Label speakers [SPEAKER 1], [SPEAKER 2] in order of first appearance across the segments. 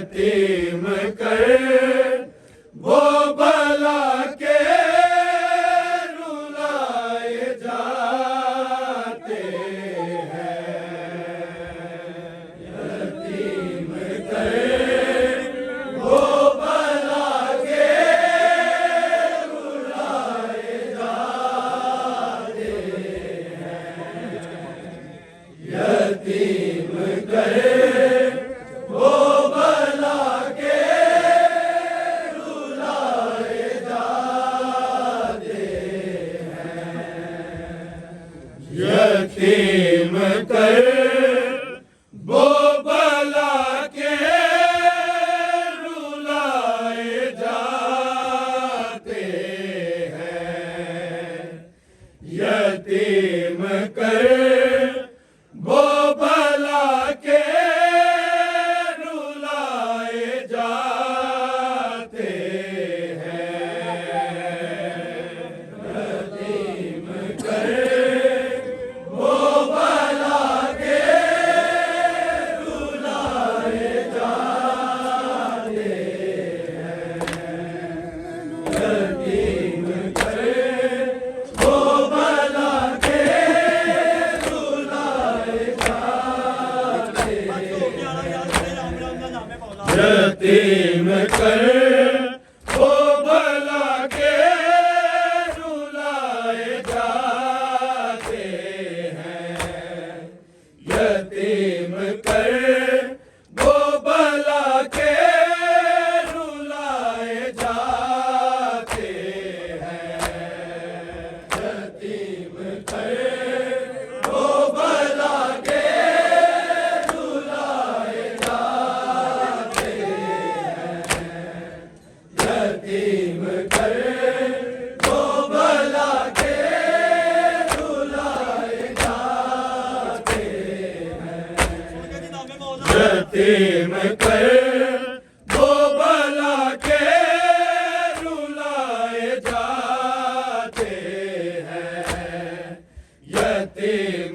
[SPEAKER 1] यतीम कर वो भला के रुलाए जाते हैं। यतीम कर वो भला के रुलाए जाते हैं। यतीम कर यतीम कर वो भला के रुलाए जाते हैं। यतीम कर वो भला के रुलाए जाते हैं। यतीम कर यतीम कर वो भला के रुलाए जाते हैं। यतीम कर वो भला के रुलाए जाते हैं। यतीम कर वो भला के यतीम कर वो भला के रुलाए जाते हैं। यतीम कर वो भला के रुलाए जाते हैं। यतीम कर वो भला के रुलाए जाते यतीम कर वो भला के रुलाए जाते हैं। यतीम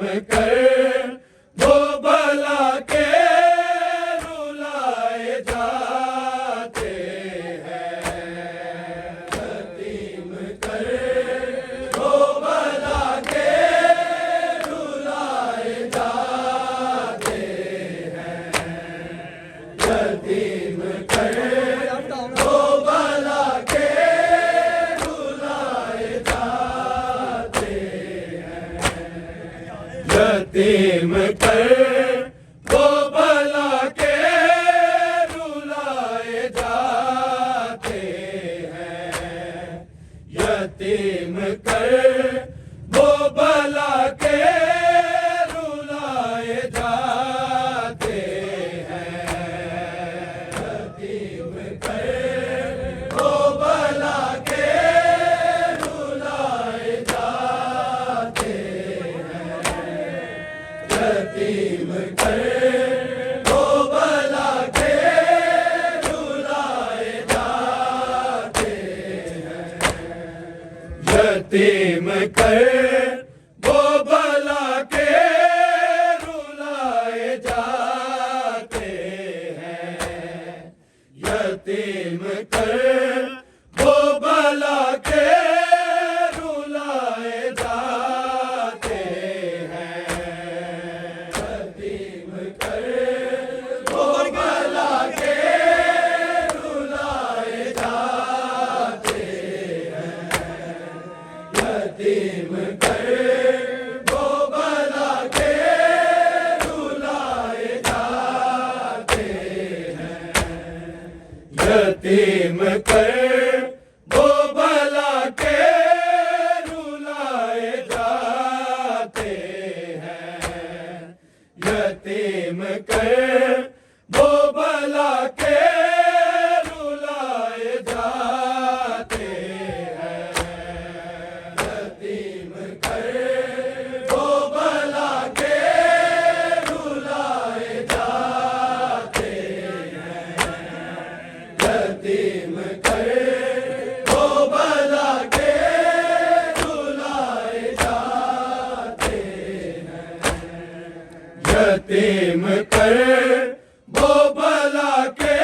[SPEAKER 1] कर वो भला के रुलाए जाते हैं। यतीम कर वो भला के रुलाए जाते यतीम कर वो भला के रुलाए जाते हैं। यतीम कर वो भला के रुलाए जाते हैं। यतीम कर वो भला के रुलाए जाते हैं। यतीम कर वो भला के रुलाए जाते हैं। यतीम कर वो भला के रुलाए जाते हैं। यतीम कर वो भला के रुलाए जाते हैं। यतीम कर वो भला के रुलाए जाते हैं। यतीम कर वो भला के रुलाए जाते हैं। यतीम कर वो भला के रुलाए जाते हैं। यतीम कर वो भला के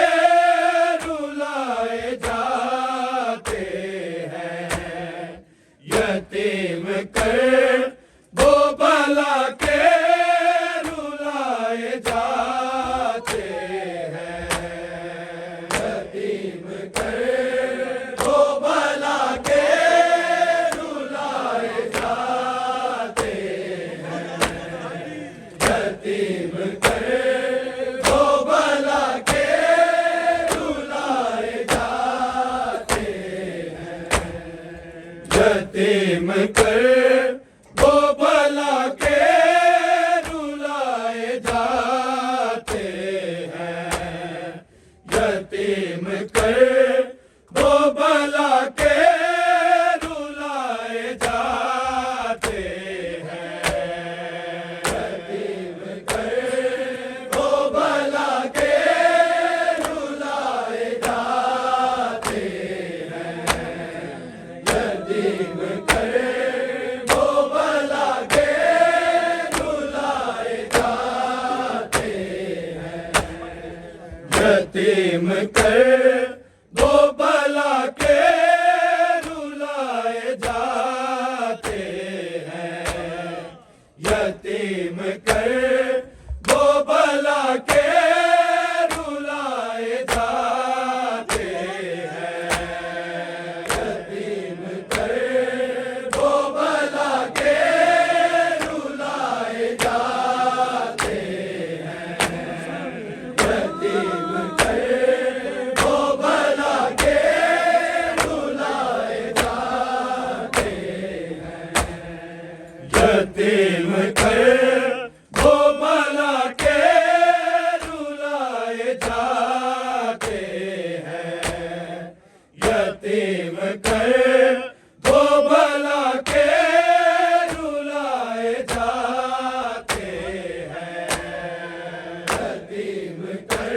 [SPEAKER 1] कर दो भला के रुलाए जाते हैं। यतीम कर दो भला के रुलाए जाते हैं। यतीम कर दो भला के रुलाए जाते हैं। यतीम कर दो भला के रुलाए जाते हैं। यतीम कर दो भला के रुलाए जाते हैं। यतीम कर दो भला के रुलाए जाते हैं। यतीम कर दो भला के रुलाए जाते हैं। यतीम कर दो भला के रुलाए जाते हैं। यतीम कर दो भला के रुलाए जाते हैं। यतीम कर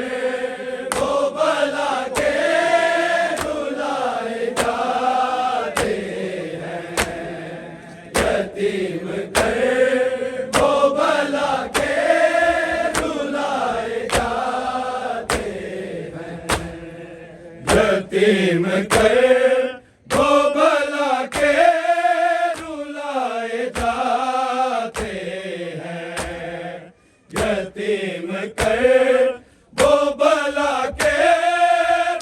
[SPEAKER 1] दो भला के रुलाए जाते हैं। यतीम कर दो भला के रुलाए जाते हैं। यतीम कर दो भला के रुलाए जाते हैं। यतीम कर दो भला के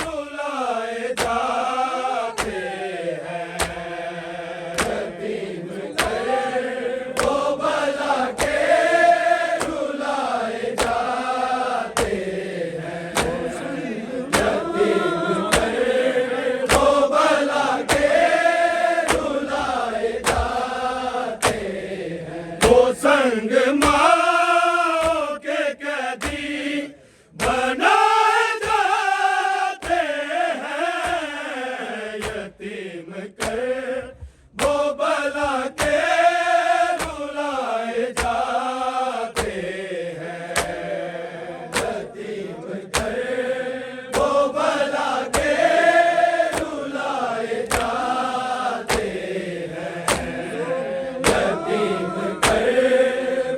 [SPEAKER 1] रुलाए जाते हैं। यतीम कर दो भला के रुलाए जाते हैं। यतीम कर दो भला के रुलाए जाते हैं। वो संग माओ के कैदी बनाए जाते हैं। यतीम कर दो भला के रुलाए जाते हैं। यतीम कर दो भला के रुलाए जाते हैं। यतीम कर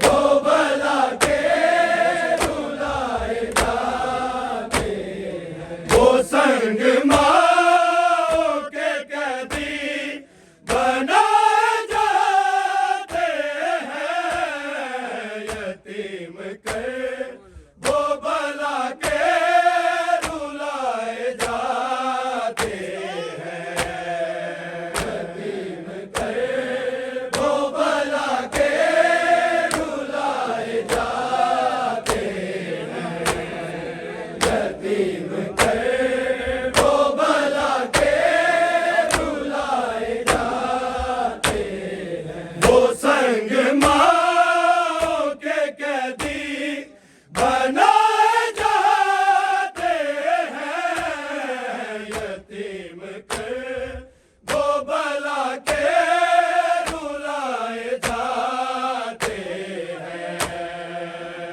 [SPEAKER 1] दो भला के रुलाए जाते हैं। वो संग माओ के कैदी बनाए जाते हैं। यतीम कर दो भला के रुलाए जाते हैं। यतीम कर दो भला के रुलाए जाते हैं। यतीम कर दो भला के रुलाए जाते हैं। वो संग माओ के कैदी बनाए जाते हैं। यतीम कर दो भला के रुलाए जाते हैं।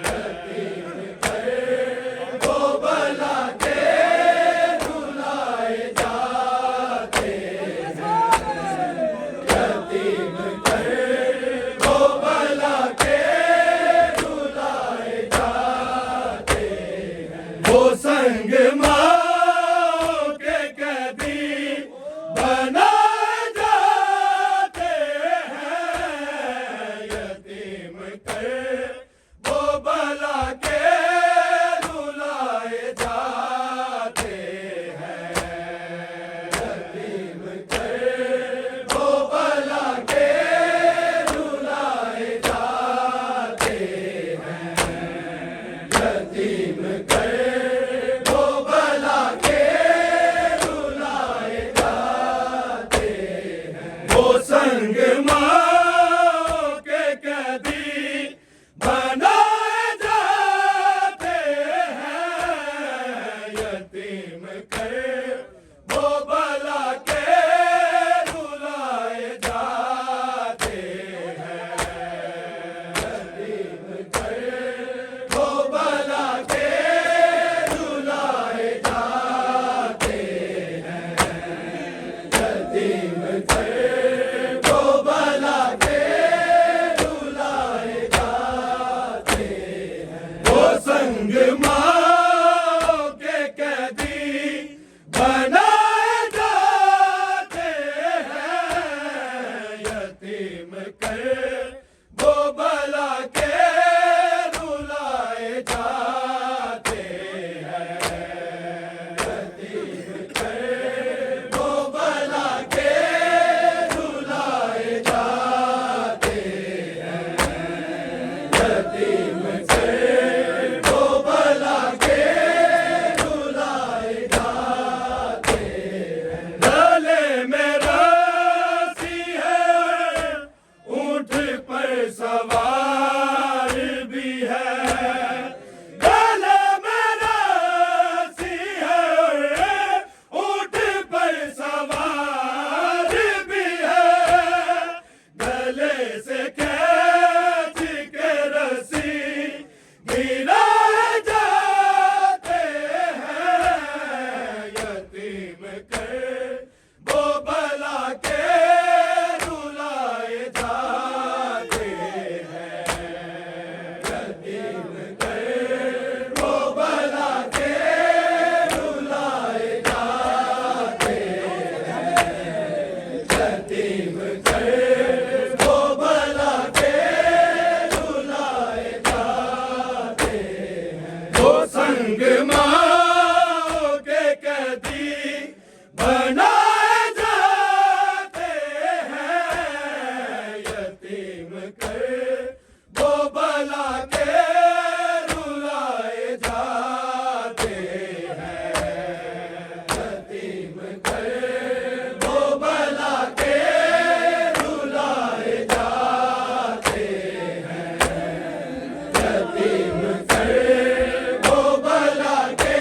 [SPEAKER 1] यतीम कर दो भला के रुलाए जाते हैं। यतीम कर दो भला के रुलाए जाते हैं। वो संग माओ के कैदी बनाए जाते हैं। यतीम कर दो भला के रुलाए जाते हैं। यतीम कर दो भला के रुलाए जाते हैं। यतीम कर दो भला संग माओ के कैदी बनाए जाते हैं, यतीम कर वो भला के रुलाए जाते हैं, यतीम कर वो भला के रुलाए जाते हैं, यतीम कर वो भला के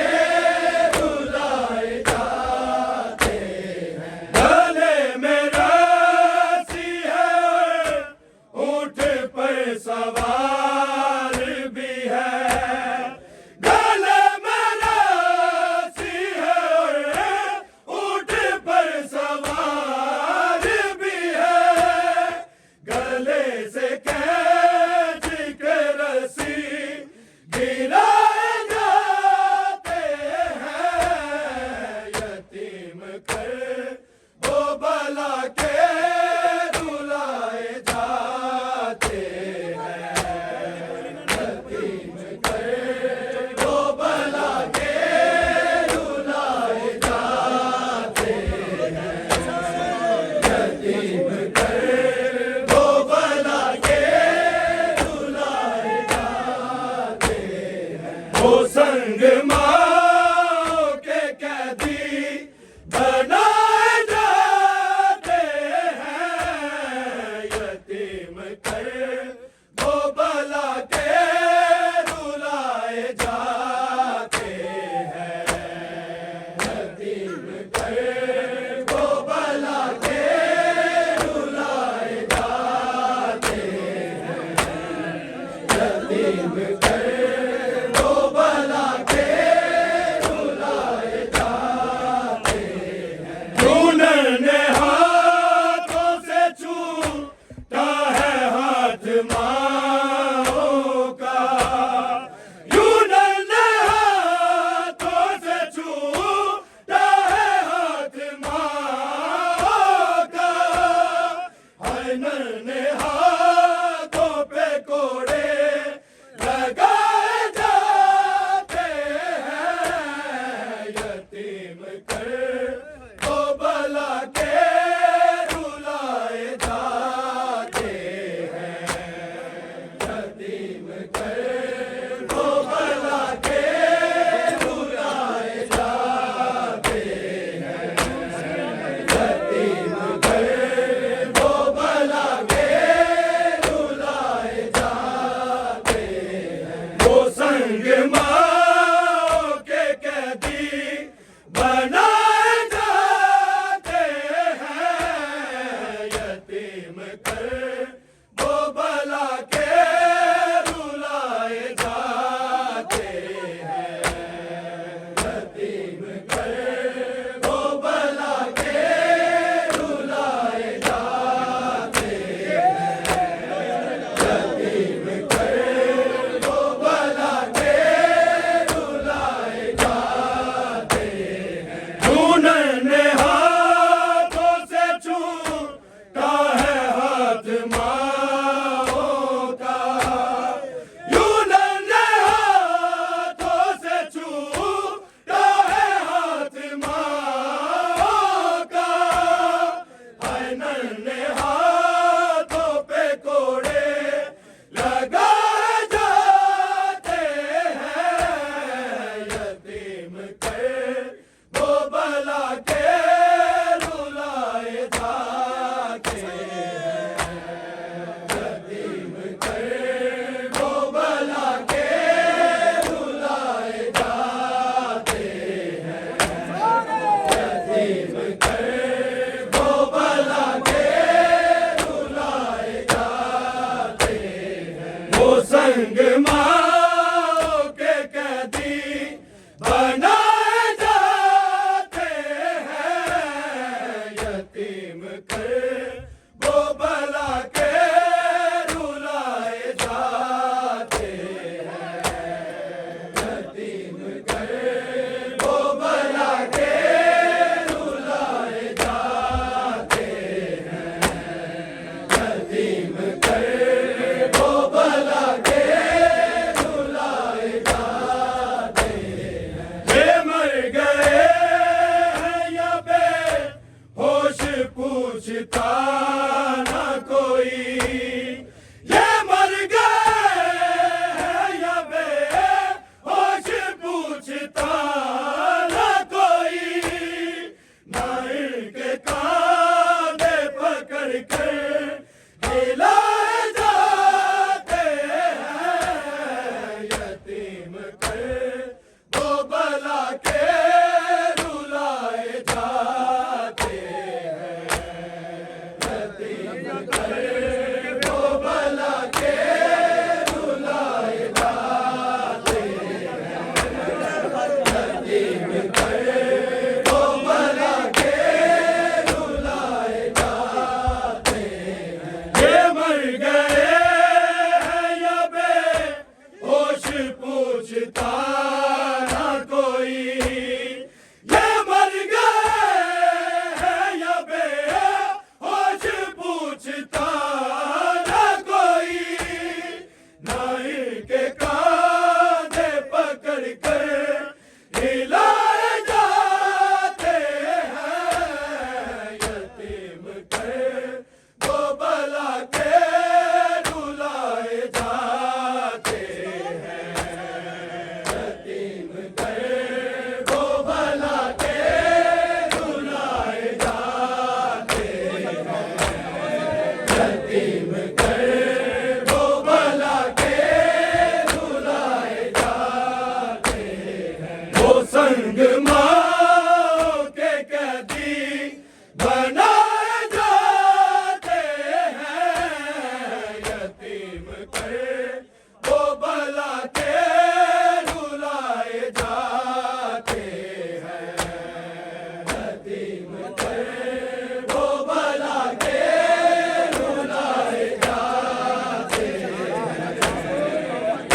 [SPEAKER 1] संग माओ के कैदी बनाए जाते हैं, यतीम करे वो भला के रुलाए जाते हैं, यतीम करे वो भला के रुलाए जाते हैं,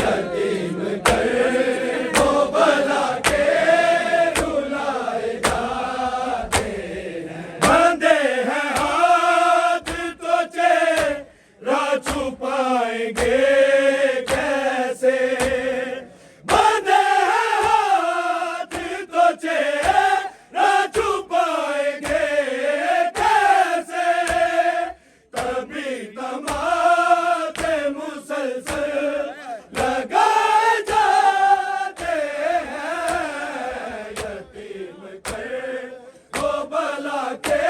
[SPEAKER 1] यतीम करे वो भला के रुलाए जाते हैं। बंधे हैं हाथ तो चेहरा छुपाएंगे कैसे, बंधे हैं हाथ तो चेहरा छुपाएंगे कैसे, तभी तमाचे मुसलसल लगाए जाते हैं, यतीम करे वो भला के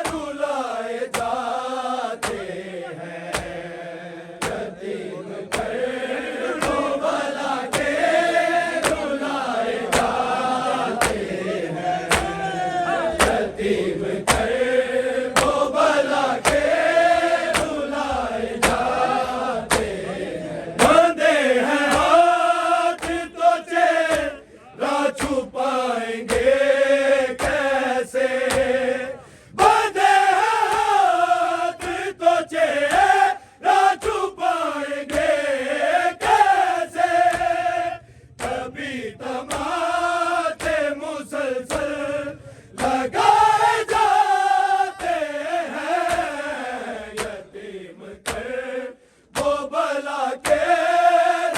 [SPEAKER 1] रुलाए जाते हैं, यतीम करे वो भला के रुलाए जाते हैं, यतीम करे वो भला के रुलाए जाते हैं। बंधे हैं हाथ तो चेहरा छुपाएंगे कैसे, बंधे हैं हाथ तो चेहरा छुपाएंगे कैसे, कभी तमाचे मुसलसल लगाए जाते हैं, यतीम करे वो भला के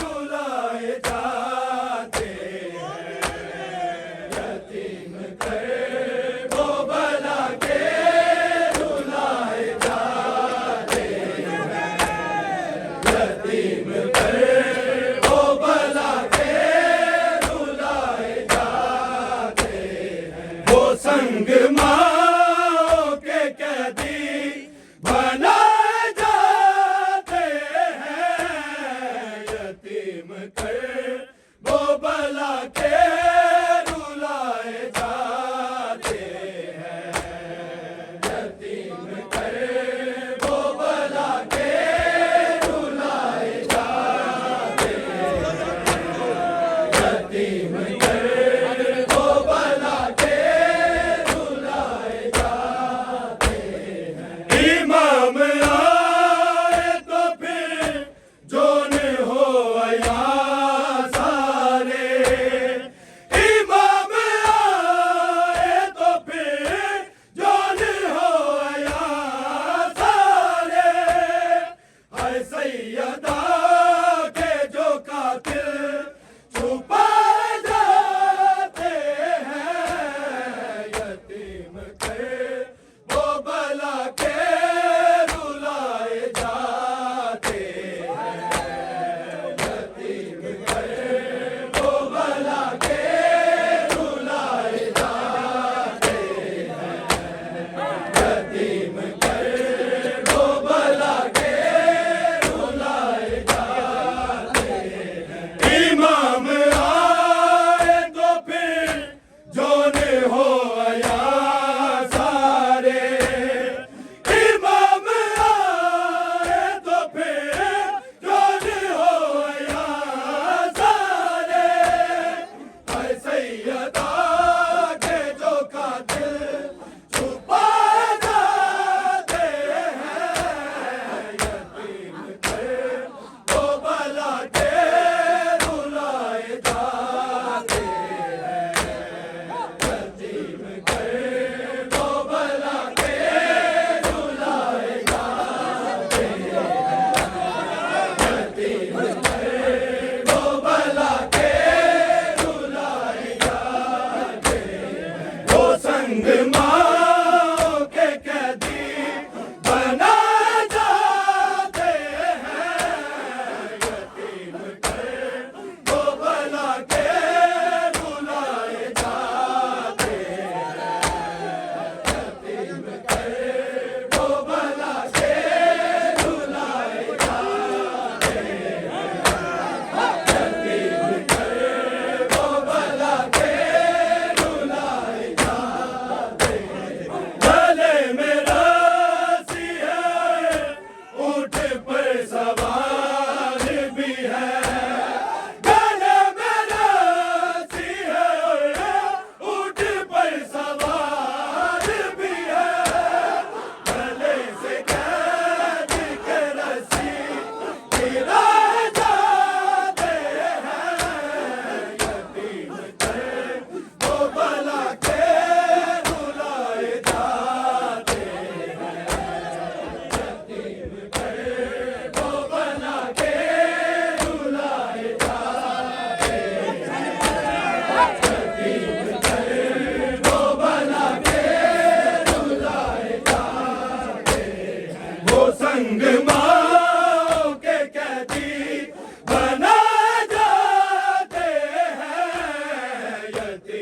[SPEAKER 1] रुलाए जाते हैं, यतीम करे वो भला के रुलाए जाते हैं, यतीम करे वो भला के रुलाए जाते हैं। वो संग माओ के कैदी बनाए जाते हैं, यतीम करे वो भला के रुलाए जाते हैं, यतीम करे वो भला के रुलाए जाते हैं, यतीम करे वो भला के रुलाए जाते हैं। इमाम आए तो फिर जोन हो आया सारे, इमाम आए तो फिर जोन हो आया सारे, हाय सैयदा के जो कातिल छुपाए जाते हैं, यतीम करे वो भला के रुलाए जाते हैं, यतीम करे वो भला के रुलाए जाते हैं, यतीम करे वो भला के रुलाए जाते हैं। इमाम आए तो फिर जोन हो आया सारे, इमाम आए तो फिर जोन हो आया सारे, हाय सैयदा के जो कातिल छुपाए जाते हैं, यतीम करे वो भला के रुलाए जाते हैं, यतीम करे वो भला के रुलाए जाते हैं, यतीम करे वो भला के रुलाए जाते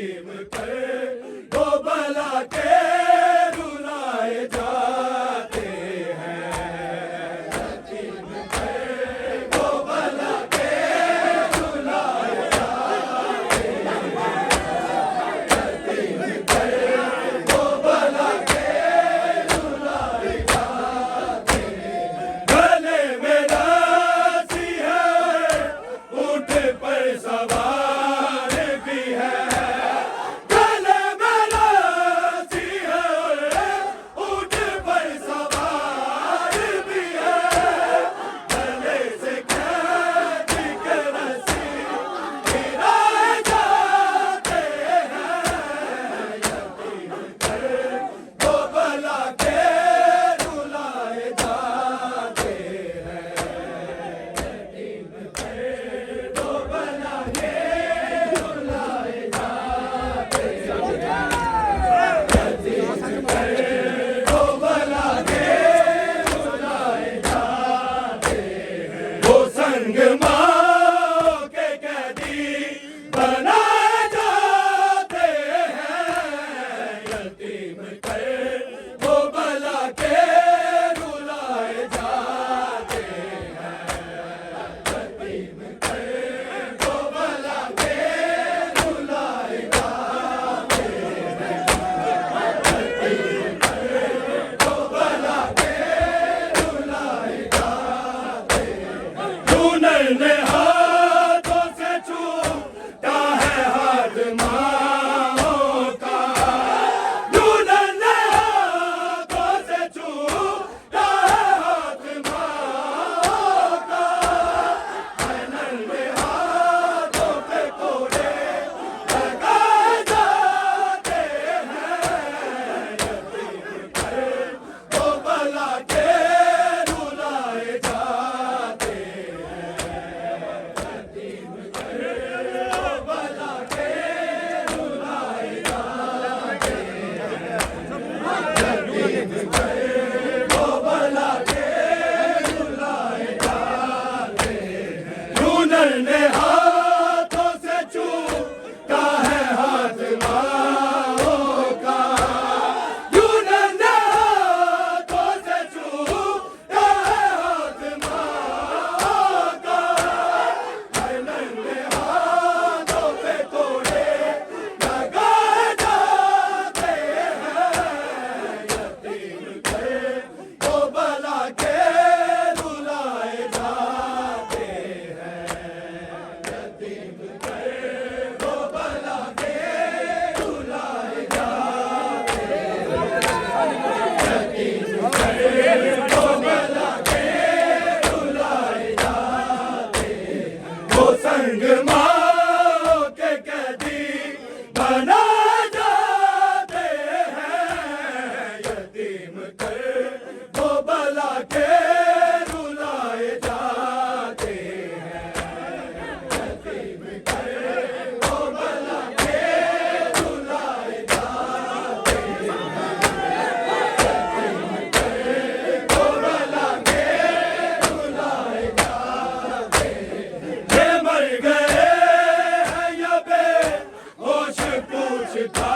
[SPEAKER 1] यतीम को भला के रुलाए जाते हैं, यतीम को भला के रुलाए जाते हैं, यतीम को भला के रुलाए जाते हैं। गले में रस्सी है, ऊंट पर सवार भी है, गले में रस्सी है, ऊंट पर सवार भी है, गले से खींच के रस्सी गिराए जाते हैं, यतीम को भला के रुलाए जाते हैं, यतीम को भला के रुलाए जाते हैं, यतीम को भला के रुलाए जाते हैं। वो संग माँ के कैदी बनाए जाते हैं, यतीम को भला के रुलाए जाते हैं, यतीम को भला के रुलाए जाते हैं, यतीम को भला के रुलाए जाते हैं। हुनर ने हाथों से छूटा है हाथ माओ का, हुनर ने हाथों से छूटा है हाथ माओ का, हुनर ने हाथों पे कोड़े लगाए जाते हैं, यतीम को भला के रुलाए जाते हैं, यतीम को भला के रुलाए जाते हैं, यतीम को भला के रुलाए जाते हैं। हुनर ने हाथों से छूटा है हाथ माओ का, हुनर ने हाथों से छूटा है हाथ माओ का, हुनर ने हाथों पे कोड़े लगाए जाते हैं, यतीम को भला के रुलाए जाते हैं, यतीम को भला के रुलाए जाते हैं, यतीम को भला के रुलाए जाते हैं। वो संग माँ के कैदी बना जाते हैं, यतीम को भला के रुलाए जाते हैं, यतीम को भला के रुलाए जाते हैं, यतीम को भला के रुलाए जाते हैं। ये मर गए हैं या बेहोश पूछता